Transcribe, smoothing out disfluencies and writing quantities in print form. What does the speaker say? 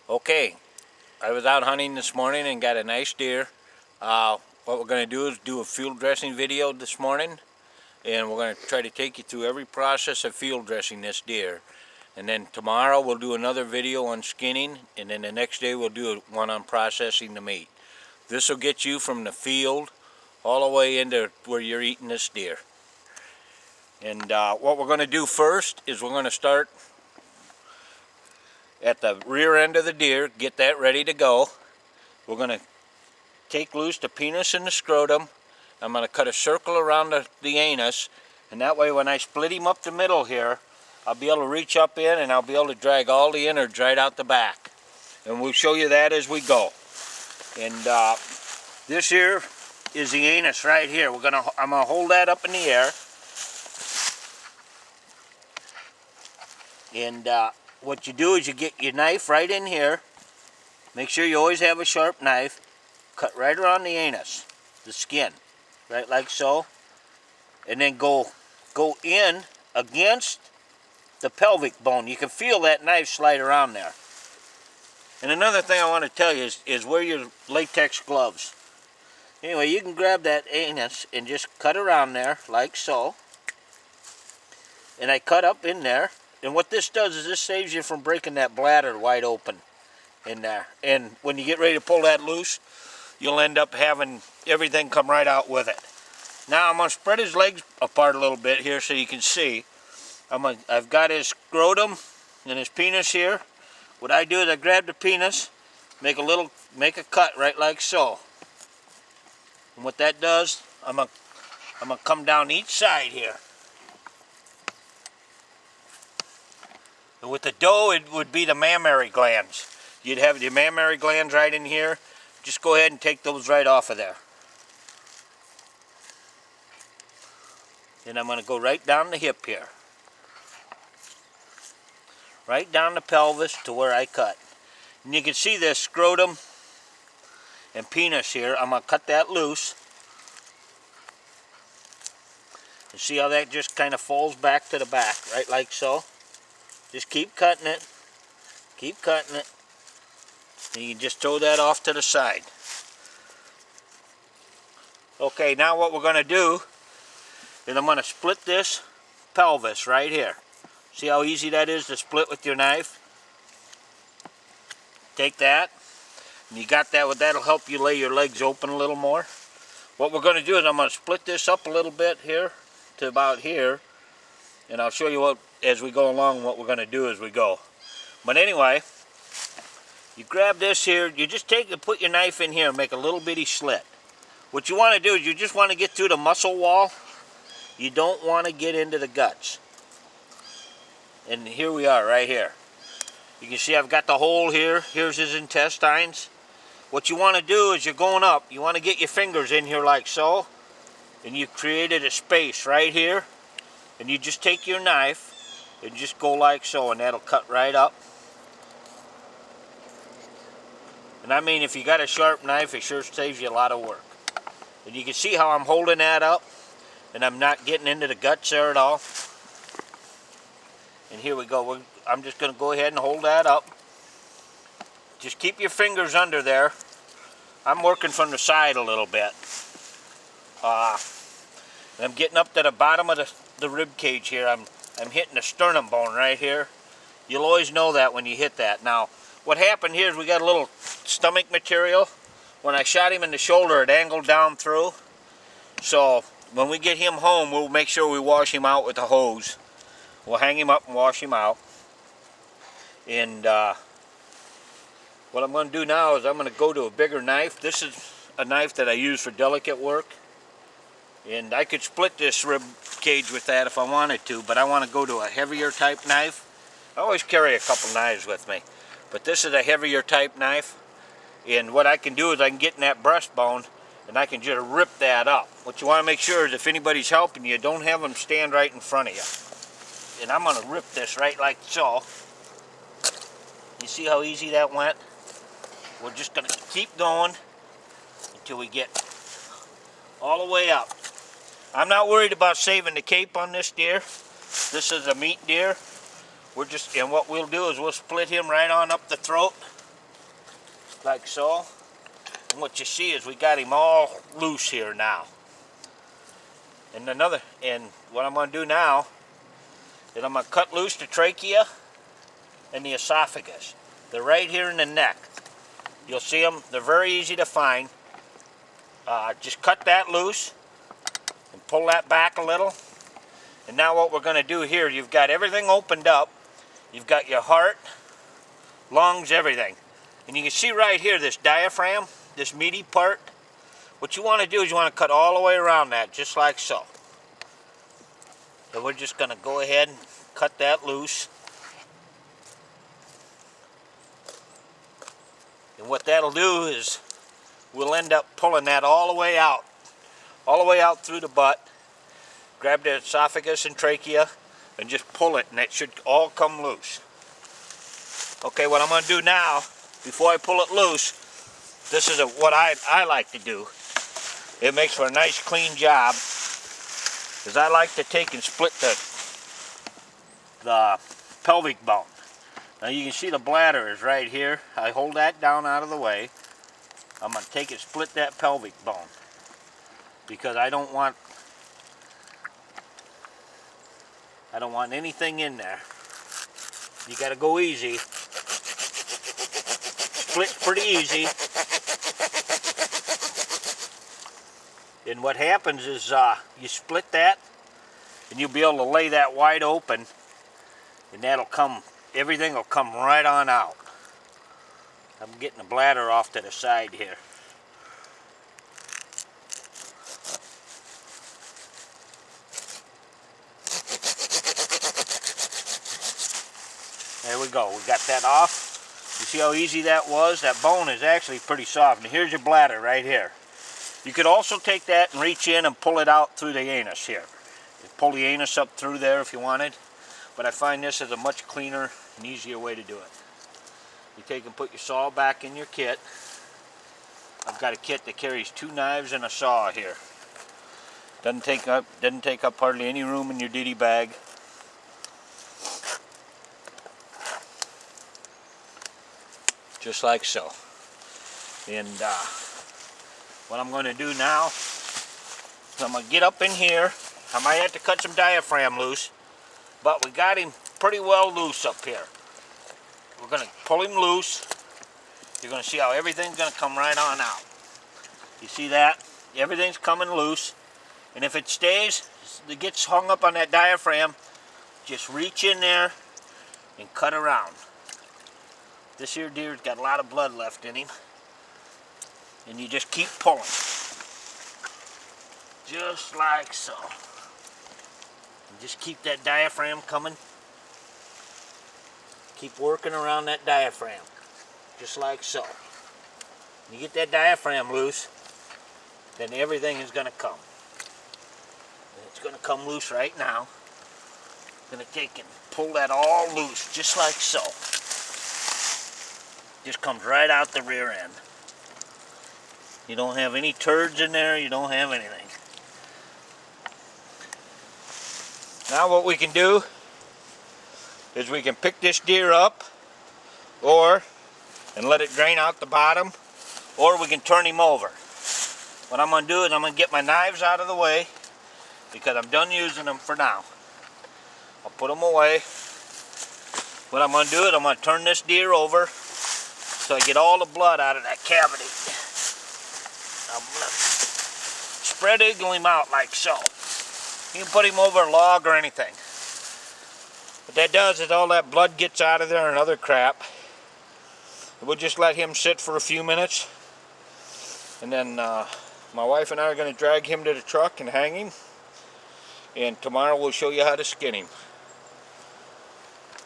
Okay, I was out hunting this morning and got a nice deer. What we're going to do is do a field dressing video this morning, and we're going to try to take you through every process of field dressing this deer. And then tomorrow we'll do another video on skinning, and then the next day we'll do one on processing the meat. This will get you from the field all the way into where you're eating this deer. And what we're going to do first is we're going to start at the rear end of the deer, get that ready to go. We're going to take loose the penis and the scrotum. I'm going to cut a circle around the anus, and that way when I split him up the middle here, I'll be able to reach up in and I'll be able to drag all the innards right out the back. And we'll show you that as we go. And this here is the anus right here. I'm going to hold that up in the air. And what you do is you get your knife right in here. Make sure you always have a sharp knife. Cut right around the anus, the skin, right like so. And then go in against the pelvic bone. You can feel that knife slide around there. And another thing I want to tell you is wear your latex gloves. Anyway, you can grab that anus and just cut around there like so. And I cut up in there. And what this does is this saves you from breaking that bladder wide open in there. And when you get ready to pull that loose, you'll end up having everything come right out with it. Now I'm going to spread his legs apart a little bit here so you can see. I've got his scrotum and his penis here. What I do is I grab the penis, make a cut right like so. And what that does, I'm going to come down each side here. And with the doe, it would be the mammary glands. You'd have the mammary glands right in here. Just go ahead and take those right off of there. Then I'm going to go right down the hip here. Right down the pelvis to where I cut. And you can see this scrotum and penis here. I'm going to cut that loose. And see how that just kind of falls back to the back, right like so. Just keep cutting it. Keep cutting it. And you can just throw that off to the side. Okay, now what we're going to do is I'm going to split this pelvis right here. See how easy that is to split with your knife? Take that. And you got that. That'll help you lay your legs open a little more. What we're going to do is I'm going to split this up a little bit here to about here. And I'll show you as we go along what we're going to do as we go. But anyway, you grab this here, you just take and put your knife in here and make a little bitty slit. What you want to do is you just want to get through the muscle wall. You don't want to get into the guts. And here we are right here. You can see I've got the hole here. Here's his intestines. What you want to do is you're going up. You want to get your fingers in here like so. And you created a space right here. And you just take your knife and just go like so, and that'll cut right up. And I mean, if you got a sharp knife, it sure saves you a lot of work. And you can see how I'm holding that up, and I'm not getting into the guts there at all. And here we go. I'm just going to go ahead and hold that up. Just keep your fingers under there. I'm working from the side a little bit. And I'm getting up to the bottom of the rib cage here. I'm hitting the sternum bone right here. You'll always know that when you hit that. Now, what happened here is we got a little stomach material. When I shot him in the shoulder, it angled down through. So when we get him home, we'll make sure we wash him out with a hose. We'll hang him up and wash him out. And what I'm going to do now is I'm going to go to a bigger knife. This is a knife that I use for delicate work. And I could split this rib cage with that if I wanted to, but I want to go to a heavier type knife. I always carry a couple knives with me, but this is a heavier type knife. And what I can do is I can get in that breastbone and I can just rip that up. What you want to make sure is if anybody's helping you, don't have them stand right in front of you. And I'm going to rip this right like so. You see how easy that went? We're just going to keep going until we get all the way up. I'm not worried about saving the cape on this deer. This is a meat deer. And what we'll do is we'll split him right on up the throat. like so. And what you see is we got him all loose here now. And what I'm going to do now is I'm going to cut loose the trachea and the esophagus. They're right here in the neck. You'll see them. They're very easy to find. Just cut that loose and pull that back a little. And now what we're going to do here, you've got everything opened up. You've got your heart, lungs, everything. And you can see right here this diaphragm, this meaty part. What you want to do is you want to cut all the way around that, just like so. So we're just going to go ahead and cut that loose. And what that'll do is we'll end up pulling that all the way out through the butt. Grab the esophagus and trachea and just pull it, and it should all come loose. Okay, what I'm going to do now, before I pull it loose, this is what I like to do. It makes for a nice clean job, because I like to take and split the pelvic bone. Now you can see the bladder is right here. I hold that down out of the way. I'm going to take and split that pelvic bone, because I don't want anything in there. You got to go easy. Split's pretty easy. And what happens is you split that, and you'll be able to lay that wide open, and everything will come right on out. I'm getting the bladder off to the side here. There we go. We got that off. You see how easy that was? That bone is actually pretty soft. And here's your bladder right here. You could also take that and reach in and pull it out through the anus here. You pull the anus up through there if you wanted. But I find this is a much cleaner and easier way to do it. You take and put your saw back in your kit. I've got a kit that carries 2 knives and a saw here. Doesn't take up hardly any room in your ditty bag. Just like so. And what I'm going to do now is I'm going to get up in here. I might have to cut some diaphragm loose, but we got him pretty well loose up here. We're going to pull him loose. You're going to see how everything's going to come right on out. You see that? Everything's coming loose. And if it stays, it gets hung up on that diaphragm, just reach in there and cut around. This here deer's got a lot of blood left in him. And you just keep pulling. Just like so. And just keep that diaphragm coming. Keep working around that diaphragm. Just like so. When you get that diaphragm loose, then everything is going to come. And it's going to come loose right now. I'm going to take and pull that all loose, just like so. Just comes right out the rear end. You don't have any turds in there, you don't have anything. Now what we can do is we can pick this deer up and let it drain out the bottom, or we can turn him over. What I'm going to do is I'm going to get my knives out of the way, because I'm done using them for now. I'll put them away. What I'm going to do is I'm going to turn this deer over so I get all the blood out of that cavity. I'm going to spread eagle him out like so. You can put him over a log or anything. What that does is all that blood gets out of there and other crap. We'll just let him sit for a few minutes. And then my wife and I are going to drag him to the truck and hang him. And tomorrow we'll show you how to skin him.